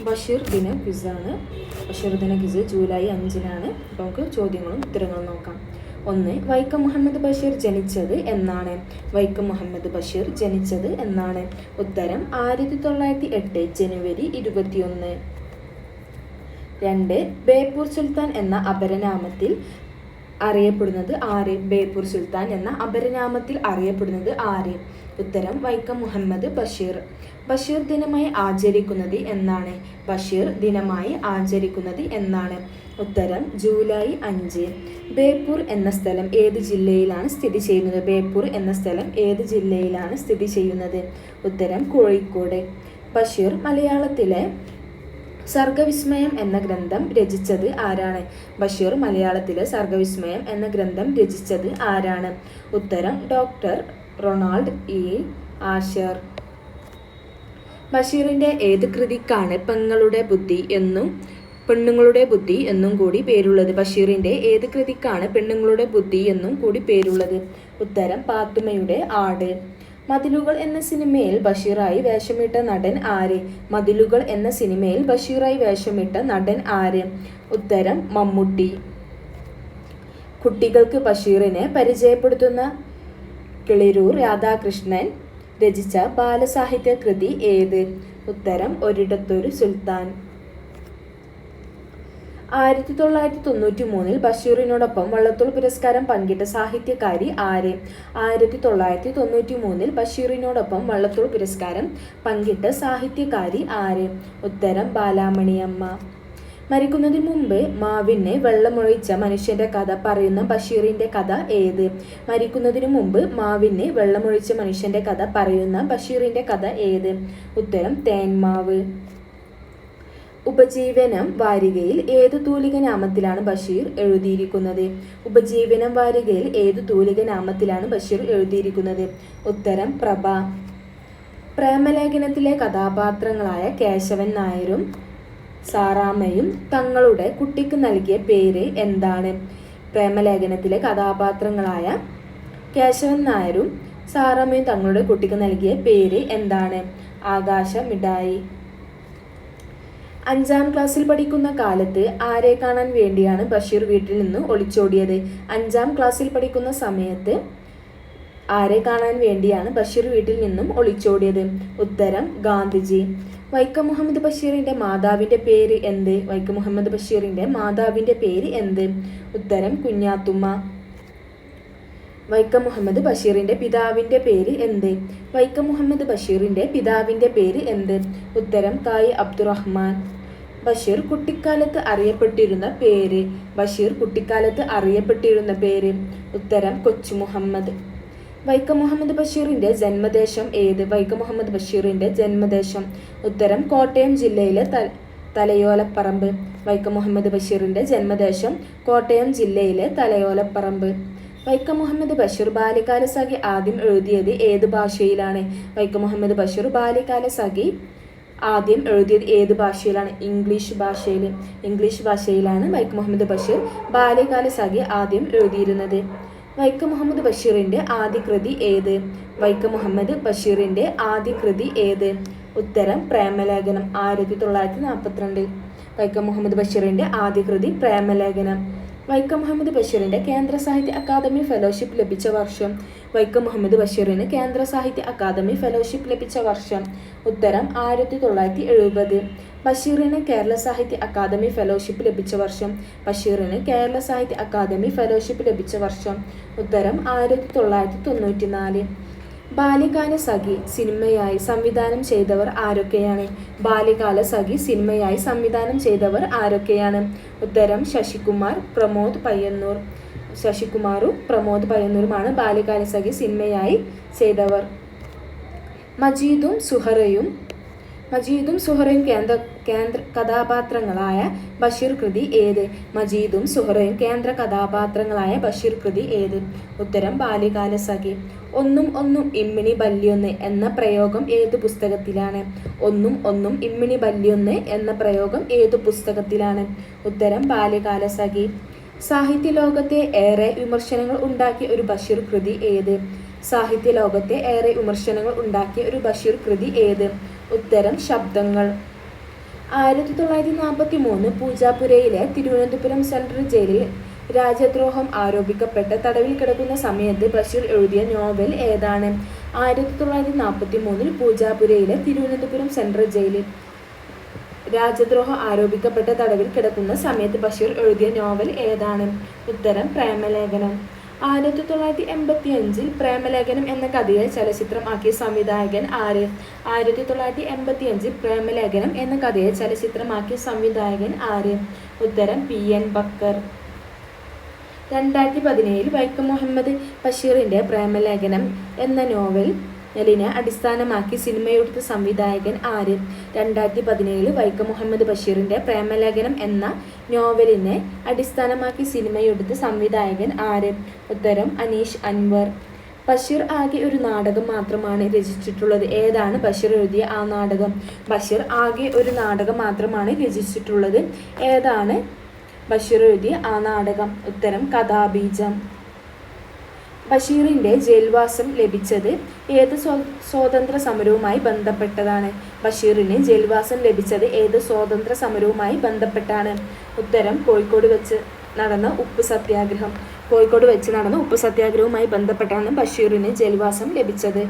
ബഷീർ ദിന ക്വിസാണ്. ബഷീർ ദിന quiz July 5-നാണ്. അപ്പോൾ നമുക്ക് ചോദ്യങ്ങളും ഉത്തരങ്ങളും നോക്കാം. 1. വൈക്കം മുഹമ്മദ് ബഷീർ ജനിച്ചത് എന്നാണ്? വൈക്കം മുഹമ്മദ് ബഷീർ ജനിച്ചത് എന്നാണ്? ഉത്തരം 1908 ജനുവരി 21. 2. ബേപ്പൂർ സുൽത്താൻ എന്ന അപരനാമത്തിൽ അറിയപ്പെടുന്നത് ആര്? ബേപ്പൂർ സുൽത്താൻ എന്ന അപരനാമത്തിൽ അറിയപ്പെടുന്നത് ആര്? ഉത്തരം വൈക്കം മുഹമ്മദ് ബഷീർ. ബഷീർ ദിനമായി ആചരിക്കുന്നത് എന്നാണ്? ബഷീർ ദിനമായി ആചരിക്കുന്നത് എന്നാണ്? ഉത്തരം ജൂലൈ 5. ബേപ്പൂർ എന്ന സ്ഥലം ഏത് ജില്ലയിലാണ് സ്ഥിതി ചെയ്യുന്നത്? ബേപ്പൂർ എന്ന സ്ഥലം ഏത് ജില്ലയിലാണ് സ്ഥിതി ചെയ്യുന്നത്? ഉത്തരം കോഴിക്കോട്. ബഷീർ മലയാളത്തിലെ സർഗവിസ്മയം എന്ന ഗ്രന്ഥം രചിച്ചത് ആരാണ്? ബഷീർ മലയാളത്തിലെ സർഗവിസ്മയം എന്ന ഗ്രന്ഥം രചിച്ചത് ആരാണ്? ഉത്തരം ഡോക്ടർ റൊണാൾഡ് ഇ ആഷർ. ബഷീറിൻ്റെ ഏത് കൃതിക്കാണ് പെങ്ങളുടെ ബുദ്ധി എന്നും കൂടി പേരുള്ളത്? ബഷീറിൻ്റെ ഏത് കൃതിക്കാണ് പെണ്ണുങ്ങളുടെ ബുദ്ധി എന്നും കൂടി പേരുള്ളത്? ഉത്തരം പാത്തുമ്മയുടെ ആട്. മതിലുകൾ എന്ന സിനിമയിൽ ബഷീറായി വേഷമിട്ട നടൻ ആര്? മതിലുകൾ എന്ന സിനിമയിൽ ബഷീറായി വേഷമിട്ട നടൻ ആര്? ഉത്തരം മമ്മൂട്ടി. കുട്ടികൾക്ക് ബഷീറിനെ പരിചയപ്പെടുത്തുന്ന കിളിരൂർ രാധാകൃഷ്ണൻ രചിച്ച ബാലസാഹിത്യ കൃതി ഏത്? ഉത്തരം ഒരിടത്തൊരു സുൽത്താൻ. 1993 ബഷീറിനോടൊപ്പം വള്ളത്തോൾ പുരസ്കാരം പങ്കിട്ട സാഹിത്യകാരി ആര്? 1993 ബഷീറിനോടൊപ്പം വള്ളത്തോൾ പുരസ്കാരം പങ്കിട്ട സാഹിത്യകാരി ആര്? ഉത്തരം ബാലാമണിയമ്മ. മരിക്കുന്നതിന് മുമ്പ് മാവിന് വെള്ളമൊഴിച്ച മനുഷ്യന്റെ കഥ പറയുന്ന ബഷീറിന്റെ കഥ ഏത്? മരിക്കുന്നതിന് മുമ്പ് മാവിന് വെള്ളമൊഴിച്ച മനുഷ്യന്റെ കഥ പറയുന്ന ബഷീറിന്റെ കഥ ഏത്? ഉത്തരം തേന്മാവ്. ഉപജീവനം വാരികയിൽ ഏതു തൂലികനാമത്തിലാണ് ബഷീർ എഴുതിയിരിക്കുന്നത്? ഉപജീവനം വാരികയിൽ ഏതു തൂലികനാമത്തിലാണ് ബഷീർ എഴുതിയിരിക്കുന്നത്? ഉത്തരം പ്രഭ. പ്രേമലേഖനത്തിലെ കഥാപാത്രങ്ങളായ കേശവൻ നായരും സാറാമ്മയും തങ്ങളുടെ കുട്ടിക്ക് നൽകിയ പേര് എന്താണ്? പ്രേമലേഖനത്തിലെ കഥാപാത്രങ്ങളായ കേശവൻ നായരും സാറാമ്മയും തങ്ങളുടെ കുട്ടിക്ക് നൽകിയ പേര് എന്താണ്? ആകാശമിഠായി. 5-ാം ക്ലാസ്സിൽ പഠിക്കുന്ന കാലത്ത് ആരെ കാണാൻ വേണ്ടിയാണ് ബഷീർ വീട്ടിൽ നിന്ന് ഒളിച്ചോടിയത്? 5-ാം ക്ലാസ്സിൽ പഠിക്കുന്ന സമയത്ത് ആരെ കാണാൻ വേണ്ടിയാണ് ബഷീർ വീട്ടിൽ നിന്നും ഒളിച്ചോടിയത്? ഉത്തരം ഗാന്ധിജി. വൈക്കം മുഹമ്മദ് ബഷീറിന്റെ മാതാവിന്റെ പേര് എന്ത്? വൈക്കം മുഹമ്മദ് ബഷീറിന്റെ മാതാവിന്റെ പേര് എന്ത്? ഉത്തരം കുഞ്ഞാത്തുമ്മ. വൈക്കം മുഹമ്മദ് ബഷീറിന്റെ പിതാവിന്റെ പേര് എന്ത്? വൈക്കം മുഹമ്മദ് ബഷീറിന്റെ പിതാവിന്റെ പേര് എന്ത്? ഉത്തരം കായി അബ്ദുറഹ്മാൻ. ബഷീർ കുട്ടിക്കാലത്ത് അറിയപ്പെട്ടിരുന്ന പേര്? ബഷീർ കുട്ടിക്കാലത്ത് അറിയപ്പെട്ടിരുന്ന പേര്? ഉത്തരം കൊച്ചു മുഹമ്മദ്. വൈക്കം മുഹമ്മദ് ബഷീറിന്റെ ജന്മദേശം ഏത്? വൈക്കം മുഹമ്മദ് ബഷീറിന്റെ ജന്മദേശം? ഉത്തരം കോട്ടയം ജില്ലയിലെ തലയോലപ്പറമ്പ്. വൈക്കം മുഹമ്മദ് ബഷീറിന്റെ ജന്മദേശം കോട്ടയം ജില്ലയിലെ തലയോലപ്പറമ്പ്. വൈക്കം മുഹമ്മദ് ബഷീർ ബാല്യകാലസഖി ആദ്യം എഴുതിയത് ഏത് ഭാഷയിലാണ്? വൈക്കം മുഹമ്മദ് ബഷീർ ബാല്യകാലസഖി ആദ്യം എഴുതിയത് ഏത് ഭാഷയിലാണ്? ഇംഗ്ലീഷ് ഭാഷയിലാണ് വൈക്കം മുഹമ്മദ് ബഷീർ ബാല്യകാലസഖി ആദ്യം എഴുതിയിരുന്നത്. വൈക്കം മുഹമ്മദ് ബഷീറിന്റെ ആദ്യ കൃതി ഏത്? വൈക്കം മുഹമ്മദ് ബഷീറിന്റെ ആദ്യ കൃതി ഏത്? ഉത്തരം പ്രേമലേഖനം. 1942. വൈക്കം മുഹമ്മദ് ബഷീറിന്റെ ആദ്യ കൃതി പ്രേമലേഖനം. വൈക്കം മുഹമ്മദ് ബഷീറിന്റെ കേന്ദ്ര സാഹിത്യ അക്കാദമി ഫെലോഷിപ്പ് ലഭിച്ച വർഷം? വൈക്കം മുഹമ്മദ് ബഷീറിന് കേന്ദ്ര സാഹിത്യ അക്കാദമി ഫെലോഷിപ്പ് ലഭിച്ച വർഷം? ഉത്തരം 1970. ബഷീറിന് കേരള സാഹിത്യ അക്കാദമി ഫെലോഷിപ്പ് ലഭിച്ച വർഷം? ബഷീറിന് കേരള സാഹിത്യ അക്കാദമി ഫെലോഷിപ്പ് ലഭിച്ച വർഷം? ഉത്തരം 1994. ബാല്യകാലസഖി സിനിമയായി സംവിധാനം ചെയ്തവർ ആരൊക്കെയാണ്? ബാല്യകാലസഖി സിനിമയായി സംവിധാനം ചെയ്തവർ ആരൊക്കെയാണ്? ഉത്തരം ശശികുമാർ, പ്രമോദ് പയ്യന്നൂർ. ശശികുമാറും പ്രമോദ് പയ്യന്നൂരുമാണ് ബാല്യകാലസഖി സിനിമയായി ചെയ്തവർ. മജീദും സുഹറയും കേന്ദ്ര കഥാപാത്രങ്ങളായ ബഷീർ കൃതി ഏത്? മജീദും സുഹറയും കേന്ദ്ര കഥാപാത്രങ്ങളായ ബഷീർ കൃതി ഏത്? ഉത്തരം ബാല്യകാലസഖി. ഒന്നും ഒന്നും ഇമ്മിണി ബല്യൊന്ന് എന്ന പ്രയോഗം ഏതു പുസ്തകത്തിലാണ്? ഒന്നും ഒന്നും ഇമ്മിണി ബല്യൊന്ന് എന്ന പ്രയോഗം ഏതു പുസ്തകത്തിലാണ്? ഉത്തരം ബാല്യകാലസഖി. സാഹിത്യലോകത്തെ ഏറെ വിമർശനങ്ങൾ ഉണ്ടാക്കിയ ഒരു ബഷീർ കൃതി ഏത്? സാഹിത്യലോകത്തെ ഏറെ വിമർശനങ്ങൾ ഉണ്ടാക്കിയ ഒരു ബഷീർ കൃതി ഏത്? ഉത്തരം ശബ്ദങ്ങൾ. 1943 പൂജാപുരയിലെ തിരുവനന്തപുരം സെൻട്രൽ ജയിലിൽ രാജ്യദ്രോഹം ആരോപിക്കപ്പെട്ട് തടവിൽ കിടക്കുന്ന സമയത്ത് ബഷീർ എഴുതിയ നോവൽ ഏതാണ്? 1943 പൂജാപുരയിലെ തിരുവനന്തപുരം സെൻട്രൽ ജയിലിൽ രാജ്യദ്രോഹം ആരോപിക്കപ്പെട്ട് തടവിൽ കിടക്കുന്ന സമയത്ത് ബഷീർ എഴുതിയ നോവൽ ഏതാണ്? ഉത്തരം പ്രേമലേഖനം. 1985 പ്രേമലേഖനം എന്ന കഥയെ ചലച്ചിത്രമാക്കിയ സംവിധായകൻ ആര്? 1985 പ്രേമലേഖനം എന്ന കഥയെ ചലച്ചിത്രമാക്കിയ സംവിധായകൻ ആര്? ഉത്തരം PN ബക്കർ. 2017 വൈക്കം മുഹമ്മദ് ബഷീറിൻ്റെ പ്രേമലേഖനം എന്ന നോവലിനെ അടിസ്ഥാനമാക്കി സിനിമയെടുത്ത സംവിധായകൻ ആര്? 2017 വൈക്കം മുഹമ്മദ് ബഷീറിൻ്റെ പ്രേമലേഖനം എന്ന നോവലിനെ അടിസ്ഥാനമാക്കി സിനിമയെടുത്ത സംവിധായകൻ ആര്? ഉത്തരം അനീഷ് അൻവർ. ബഷീർ ആകെ ഒരു നാടകം മാത്രമാണ് രചിച്ചിട്ടുള്ളത്. ഏതാണ് ബഷീർ എഴുതിയ ആ നാടകം? ബഷീർ ആകെ ഒരു നാടകം മാത്രമാണ് രചിച്ചിട്ടുള്ളത്. ഏതാണ് ബഷീർ എഴുതിയ ആ നാടകം? ഉത്തരം കഥാബീജം. ബഷീറിൻ്റെ ജയിൽവാസം ലഭിച്ചത് ഏത് സ്വാതന്ത്ര്യ സമരവുമായി ബന്ധപ്പെട്ടതാണ്? ബഷീറിന് ജയിൽവാസം ലഭിച്ചത് ഏത് സ്വാതന്ത്ര്യ സമരവുമായി ബന്ധപ്പെട്ടാണ്? ഉത്തരം കോഴിക്കോട് വെച്ച് നടന്ന ഉപ്പ് സത്യാഗ്രഹം. കോഴിക്കോട് വെച്ച് നടന്ന ഉപ്പ് സത്യാഗ്രഹവുമായി ബന്ധപ്പെട്ടാണ് ബഷീറിന് ജയിൽവാസം ലഭിച്ചത്.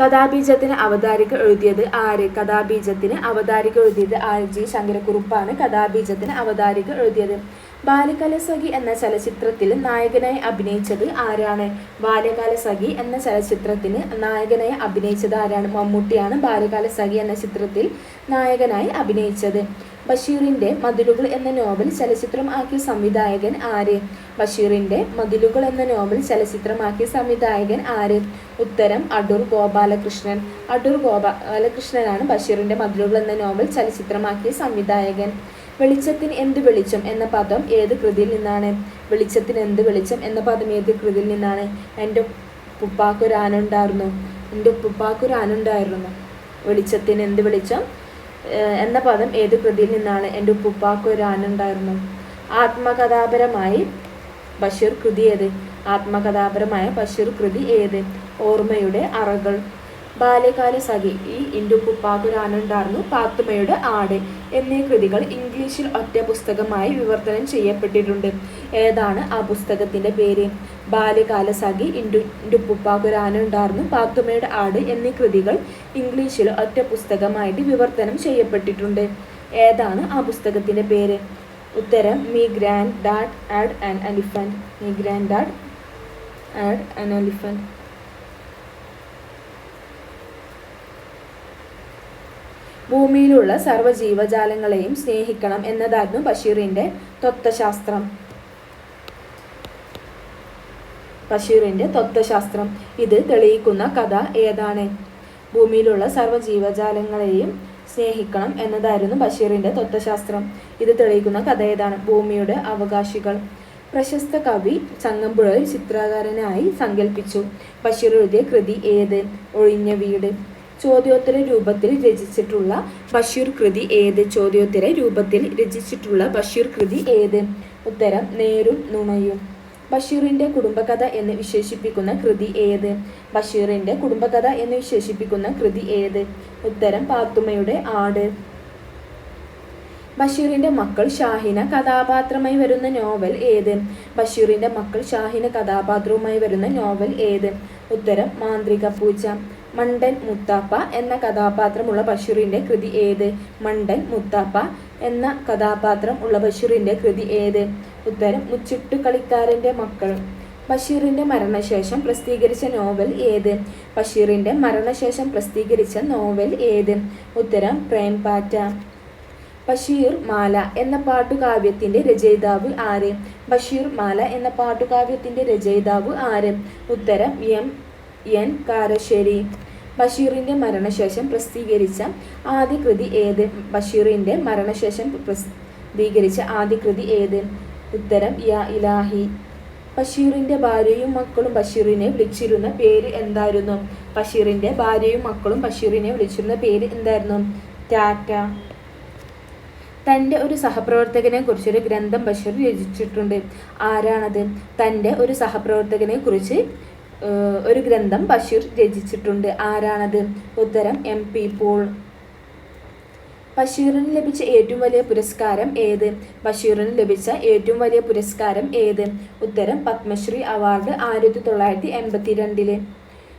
കഥാബീജത്തിന് അവതാരിക എഴുതിയത് ആര്? കഥാബീജത്തിന് അവതാരിക എഴുതിയത് RG ശങ്കരക്കുറുപ്പാണ് കഥാബീജത്തിന് അവതാരിക എഴുതിയത്. ബാല്യകാലസഖി എന്ന ചലച്ചിത്രത്തിൽ നായകനായി അഭിനയിച്ചത് ആരാണ്? ബാല്യകാലസഖി എന്ന ചലച്ചിത്രത്തിന് നായകനായി അഭിനയിച്ചത് ആരാണ്? മമ്മൂട്ടിയാണ് ബാല്യകാലസഖി എന്ന ചിത്രത്തിൽ നായകനായി അഭിനയിച്ചത്. ബഷീറിൻ്റെ മതിലുകൾ എന്ന നോവൽ ചലച്ചിത്രമാക്കിയ സംവിധായകൻ ആര്? ബഷീറിൻ്റെ മതിലുകൾ എന്ന നോവൽ ചലച്ചിത്രമാക്കിയ സംവിധായകൻ ആര്? ഉത്തരം അടൂർ ഗോപാലകൃഷ്ണൻ. അടൂർ ഗോപാലകൃഷ്ണനാണ് ബഷീറിൻ്റെ മതിലുകൾ എന്ന നോവൽ ചലച്ചിത്രമാക്കിയ സംവിധായകൻ. വെളിച്ചത്തിന് എന്ത് വെളിച്ചം എന്ന പദം ഏത് കൃതിയിൽ നിന്നാണ്? വെളിച്ചത്തിന് എന്ത് വെളിച്ചം എന്ന പദം ഏത് കൃതിയിൽ നിന്നാണ്? എൻ്റെ ഉപ്പുപ്പാക്കൊരാനുണ്ടായിരുന്നു. എൻ്റെ ഉപ്പുപ്പാക്കൊരാനുണ്ടായിരുന്നു. വെളിച്ചത്തിന് എന്ത് വെളിച്ചം എന്ന പദം ഏത് കൃതിയിൽ നിന്നാണ്? എൻ്റെ ഉപ്പുപ്പാക്കൊരാനുണ്ടായിരുന്നു. ആത്മകഥാപരമായി ബഷീർ കൃതി ഏത്? ആത്മകഥാപരമായ ബഷീർ കൃതി ഏത്? ഓർമ്മയുടെ അറകൾ. ബാല്യകാലസഖി, എൻ്റെ ഉപ്പുപ്പാക്കൊരാനുണ്ടായിരുന്നു, പാത്തുമ്മയുടെ ആട് എന്നീ കൃതികൾ ഇംഗ്ലീഷിൽ ഒറ്റ പുസ്തകമായി വിവർത്തനം ചെയ്യപ്പെട്ടിട്ടുണ്ട്. ഏതാണ് ആ പുസ്തകത്തിൻ്റെ പേര്? ബാല്യകാലസഖി, എൻ്റെ ഉപ്പുപ്പാക്കൊരാനുണ്ടായിരുന്നു, പാത്തുമ്മയുടെ ആട് എന്നീ കൃതികൾ ഇംഗ്ലീഷിൽ ഒറ്റ പുസ്തകമായിട്ട് വിവർത്തനം ചെയ്യപ്പെട്ടിട്ടുണ്ട്. ഏതാണ് ആ പുസ്തകത്തിൻ്റെ പേര്? ഉത്തരം me grand dad add an elephant. Me grand dad add an elephant. ഭൂമിയിലുള്ള സർവ്വജീവജാലങ്ങളെയും സ്നേഹിക്കണം എന്നതായിരുന്നു ബഷീറിൻ്റെ തത്വശാസ്ത്രം. ബഷീറിൻ്റെ തത്വശാസ്ത്രം. ഇത് തെളിയിക്കുന്ന കഥ ഏതാണ്? ഭൂമിയിലുള്ള സർവ്വജീവജാലങ്ങളെയും സ്നേഹിക്കണം എന്നതായിരുന്നു ബഷീറിൻ്റെ തത്വശാസ്ത്രം. ഇത് തെളിയിക്കുന്ന കഥ ഏതാണ്? ഭൂമിയുടെ അവകാശികൾ. പ്രശസ്ത കവി ചങ്ങമ്പുഴയിൽ ചിത്രകാരനായി സങ്കല്പിച്ചു. ബഷീർ എഴുതിയ കൃതി ഏത്? ഒഴിഞ്ഞ വീട്. ചോദ്യോത്തര രൂപത്തിൽ രചിച്ചിട്ടുള്ള ബഷീർ കൃതി ഏത്? ചോദ്യോത്തര രൂപത്തിൽ രചിച്ചിട്ടുള്ള ബഷീർ കൃതി ഏത്? ഉത്തരം നേരും നുണയും. ബഷീറിൻ്റെ കുടുംബകഥ എന്ന് വിശേഷിപ്പിക്കുന്ന കൃതി ഏത്? ബഷീറിൻ്റെ കുടുംബകഥ എന്ന് വിശേഷിപ്പിക്കുന്ന കൃതി ഏത്? ഉത്തരം പാത്തുമ്മയുടെ ആട്. ബഷീറിൻ്റെ മക്കൾ ഷാഹിന കഥാപാത്രമായി വരുന്ന നോവൽ ഏത്? ബഷീറിൻ്റെ മക്കൾ ഷാഹിന കഥാപാത്രവുമായി വരുന്ന നോവൽ ഏത്? ഉത്തരം മാന്ത്രിക പൂച്ച. മണ്ടൻ മുത്താപ്പ എന്ന കഥാപാത്രമുള്ള ബഷീറിൻ്റെ കൃതി ഏത്? മണ്ടൻ മുത്താപ്പ എന്ന കഥാപാത്രം ഉള്ള ബഷീറിൻ്റെ കൃതി ഏത്? ഉത്തരം മുച്ചിട്ടുകളിക്കാരൻ്റെ മക്കൾ. ബഷീറിൻ്റെ മരണശേഷം പ്രസിദ്ധീകരിച്ച നോവൽ ഏത്? ബഷീറിൻ്റെ മരണശേഷം പ്രസിദ്ധീകരിച്ച നോവൽ ഏത്? ഉത്തരം പ്രേംപാറ്റ. ബഷീർ മാല എന്ന പാട്ടുകാവ്യത്തിൻ്റെ രചയിതാവ് ആര്? ബഷീർ മാല എന്ന പാട്ടുകാവ്യത്തിൻ്റെ രചയിതാവ് ആര്? ഉത്തരം എൻ കാരശ്ശേരി. ബഷീറിൻ്റെ മരണശേഷം പ്രസിദ്ധീകരിച്ച ആദ്യ കൃതി ഏത്? ബഷീറിൻ്റെ മരണശേഷം പ്രസിദ്ധീകരിച്ച ആദ്യ കൃതി ഏത്? ഉത്തരം യാ ഇലാഹി. ബഷീറിൻ്റെ ഭാര്യയും മക്കളും ബഷീറിനെ വിളിച്ചിരുന്ന പേര് എന്തായിരുന്നു? ബഷീറിൻ്റെ ഭാര്യയും മക്കളും ബഷീറിനെ വിളിച്ചിരുന്ന പേര് എന്തായിരുന്നു? ടാറ്റ. തൻ്റെ ഒരു സഹപ്രവർത്തകനെ കുറിച്ചൊരു ഗ്രന്ഥം ബഷീർ രചിച്ചിട്ടുണ്ട്. ആരാണത്? തൻ്റെ ഒരു സഹപ്രവർത്തകനെ കുറിച്ച് ഒരു ഗ്രന്ഥം ബഷീർ രചിച്ചിട്ടുണ്ട്. ആരാണത്? ഉത്തരം MP പോൾ. ബഷീറിന് ലഭിച്ച ഏറ്റവും വലിയ പുരസ്കാരം ഏത്? ബഷീറിന് ലഭിച്ച ഏറ്റവും വലിയ പുരസ്കാരം ഏത്? ഉത്തരം പത്മശ്രീ അവാർഡ് 1982.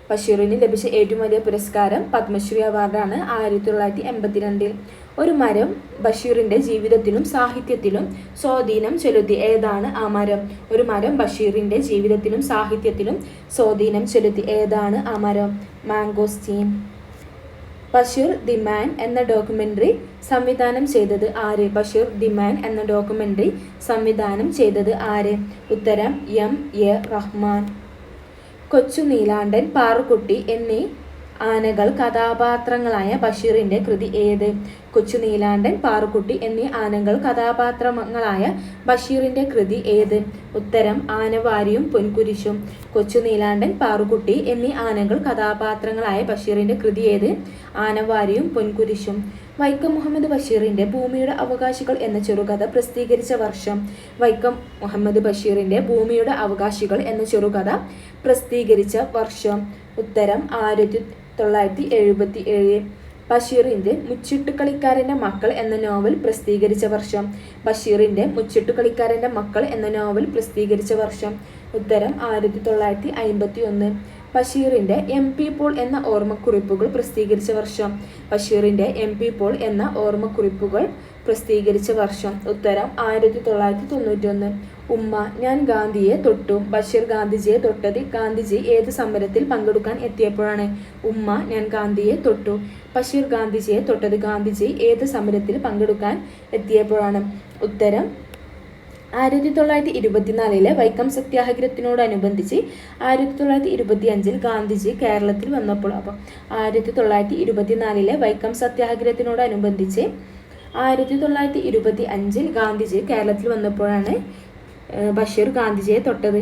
ബഷീറിന് ലഭിച്ച ഏറ്റവും വലിയ പുരസ്കാരം പത്മശ്രീ അവാർഡാണ് 1982. ഒരു മരം ബഷീറിൻ്റെ ജീവിതത്തിലും സാഹിത്യത്തിലും സ്വാധീനം ചെലുത്തി. ഏതാണ് ആ മരം? ഒരു മരം ബഷീറിൻ്റെ ജീവിതത്തിലും സാഹിത്യത്തിലും സ്വാധീനം ചെലുത്തി. ഏതാണ് ആ മരം? മാംഗോസ്റ്റീൻ. ബഷീർ ദി മാൻ എന്ന ഡോക്യുമെൻ്ററി സംവിധാനം ചെയ്തത് ആര്? ബഷീർ ദി മാൻ എന്ന ഡോക്യുമെൻ്ററി സംവിധാനം ചെയ്തത് ആര്? ഉത്തരം MA റഹ്മാൻ. കൊച്ചു നീലാണ്ടൻ, പാറുക്കുട്ടി എന്നീ ആനകൾ കഥാപാത്രങ്ങളായ ബഷീറിൻ്റെ കൃതി ഏത്? കൊച്ചു നീലാണ്ടൻ, പാറുക്കുട്ടി എന്നീ ആനകൾ കഥാപാത്രങ്ങളായ ബഷീറിൻ്റെ കൃതി ഏത്? ഉത്തരം ആനവാരിയും പൊൻകുരിശും. കൊച്ചു നീലാണ്ടൻ, പാറുക്കുട്ടി എന്നീ ആനകൾ കഥാപാത്രങ്ങളായ ബഷീറിൻ്റെ കൃതി ഏത്? ആനവാരിയും പൊൻകുരിശും. വൈക്കം മുഹമ്മദ് ബഷീറിൻ്റെ ഭൂമിയുടെ അവകാശികൾ എന്ന ചെറുകഥ പ്രസിദ്ധീകരിച്ച വർഷം? വൈക്കം മുഹമ്മദ് ബഷീറിൻ്റെ ഭൂമിയുടെ അവകാശികൾ എന്ന ചെറുകഥ പ്രസിദ്ധീകരിച്ച വർഷം? ഉത്തരം 1977. ബഷീറിൻ്റെ മുച്ചിട്ടുകളിക്കാരൻ്റെ മക്കൾ എന്ന നോവൽ പ്രസിദ്ധീകരിച്ച വർഷം? ബഷീറിൻ്റെ മുച്ചിട്ടുകളിക്കാരൻ്റെ മക്കൾ എന്ന നോവൽ പ്രസിദ്ധീകരിച്ച വർഷം? ഉത്തരം 1951. ബഷീറിൻ്റെ MP പോൾ എന്ന ഓർമ്മക്കുറിപ്പുകൾ പ്രസിദ്ധീകരിച്ച വർഷം? ബഷീറിൻ്റെ MP പോൾ എന്ന ഓർമ്മക്കുറിപ്പുകൾ പ്രസിദ്ധീകരിച്ച വർഷം? ഉത്തരം 1991. ഉമ്മ ഞാൻ ഗാന്ധിയെ തൊട്ടു. ബഷീർ ഗാന്ധിജിയെ തൊട്ടത് ഗാന്ധിജി ഏത് സമരത്തിൽ പങ്കെടുക്കാൻ എത്തിയപ്പോഴാണ്? ഉമ്മ ഞാൻ ഗാന്ധിയെ തൊട്ടു. ബഷീർ ഗാന്ധിജിയെ തൊട്ടത് ഗാന്ധിജി ഏത് സമരത്തിൽ പങ്കെടുക്കാൻ എത്തിയപ്പോഴാണ്? ഉത്തരം 1924 വൈക്കം സത്യാഗ്രഹത്തിനോടനുബന്ധിച്ച് 1925 ഗാന്ധിജി കേരളത്തിൽ വന്നപ്പോൾ. അപ്പോൾ 1924 വൈക്കം സത്യാഗ്രഹത്തിനോടനുബന്ധിച്ച് 1925 ഗാന്ധിജി കേരളത്തിൽ വന്നപ്പോഴാണ് ബഷീർ ഗാന്ധിജിയെ തൊട്ടത്.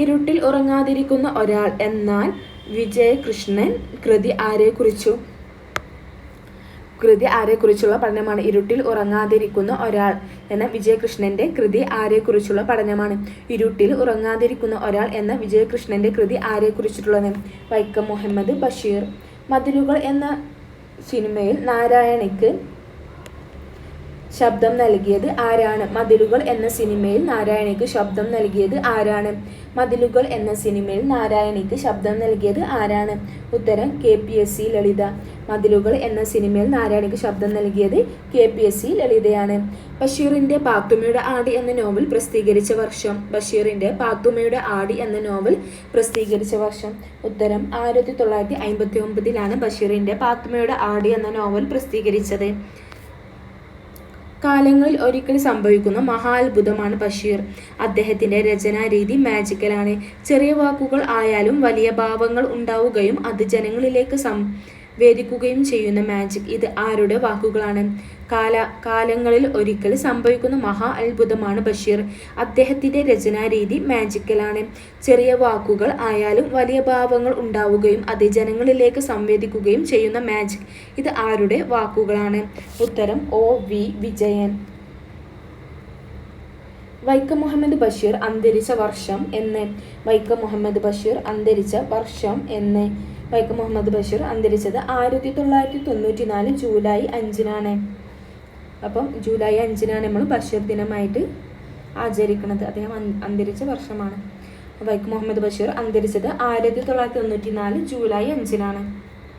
ഇരുട്ടിൽ ഉറങ്ങാതിരിക്കുന്ന ഒരാൾ എന്നാൽ വിജയകൃഷ്ണൻ കൃതി ആരെക്കുറിച്ചുള്ള പഠനമാണ്? ഇരുട്ടിൽ ഉറങ്ങാതിരിക്കുന്ന ഒരാൾ എന്ന വിജയകൃഷ്ണൻ്റെ കൃതി ആരെക്കുറിച്ചുള്ള പഠനമാണ്? ഇരുട്ടിൽ ഉറങ്ങാതിരിക്കുന്ന ഒരാൾ എന്ന വിജയകൃഷ്ണൻ്റെ കൃതി ആരെക്കുറിച്ചിട്ടുള്ളത്? വൈക്കം മുഹമ്മദ് ബഷീർ. മതിലുകൾ എന്ന സിനിമയിൽ നാരായണിക്ക് ശബ്ദം നൽകിയത് ആരാണ്? മതിലുകൾ എന്ന സിനിമയിൽ നാരായണിക്ക് ശബ്ദം നൽകിയത് ആരാണ്? മതിലുകൾ എന്ന സിനിമയിൽ നാരായണിക്ക് ശബ്ദം നൽകിയത് ആരാണ്? ഉത്തരം KPSC ലളിത. മതിലുകൾ എന്ന സിനിമയിൽ നാരായണിക്ക് ശബ്ദം നൽകിയത് KPSC ലളിതയാണ്. ബഷീറിൻ്റെ പാത്തുമ്മയുടെ ആട് എന്ന നോവൽ പ്രസിദ്ധീകരിച്ച വർഷം? ബഷീറിൻ്റെ പാത്തുമ്മയുടെ ആട് എന്ന നോവൽ പ്രസിദ്ധീകരിച്ച വർഷം? ഉത്തരം 1959 ബഷീറിൻ്റെ പാത്തുമ്മയുടെ ആട് എന്ന നോവൽ പ്രസിദ്ധീകരിച്ചത്. കാലങ്ങളിൽ ഒരിക്കൽ സംഭവിക്കുന്ന മഹാത്ഭുതമാണ് ബഷീർ. അദ്ദേഹത്തിൻ്റെ രചനാരീതി മാജിക്കലാണ്. ചെറിയ വാക്കുകൾ ആയാലും വലിയ ഭാവങ്ങൾ ഉണ്ടാവുകയും അത് ജനങ്ങളിലേക്ക് സംവേദിക്കുകയും ചെയ്യുന്ന മാജിക്. ഇത് ആരുടെ വാക്കുകളാണ്? കാലങ്ങളിൽ ഒരിക്കൽ സംഭവിക്കുന്ന മഹാ അത്ഭുതമാണ് ബഷീർ. അദ്ദേഹത്തിൻ്റെ രചനാരീതി മാജിക്കലാണ്. ചെറിയ വാക്കുകൾ ആയാലും വലിയ ഭാവങ്ങൾ ഉണ്ടാവുകയും അത് ജനങ്ങളിലേക്ക് സംവേദിക്കുകയും ചെയ്യുന്ന മാജിക്. ഇത് ആരുടെ വാക്കുകളാണ്? ഉത്തരം OV വിജയൻ. വൈക്കം മുഹമ്മദ് ബഷീർ അന്തരിച്ച വർഷം എന്ന്? വൈക്കം മുഹമ്മദ് ബഷീർ അന്തരിച്ച വർഷം എന്ന്? വൈക്കം മുഹമ്മദ് ബഷീർ അന്തരിച്ചത് 1994 ജൂലൈ 5 അപ്പം ജൂലൈ 5 നമ്മൾ ബഷീർ ദിനമായിട്ട് ആചരിക്കുന്നത്. അദ്ദേഹം അന്തരിച്ച വർഷമാണ്. വൈക്കം മുഹമ്മദ് ബഷീർ അന്തരിച്ചത് 1994 ജൂലൈ 5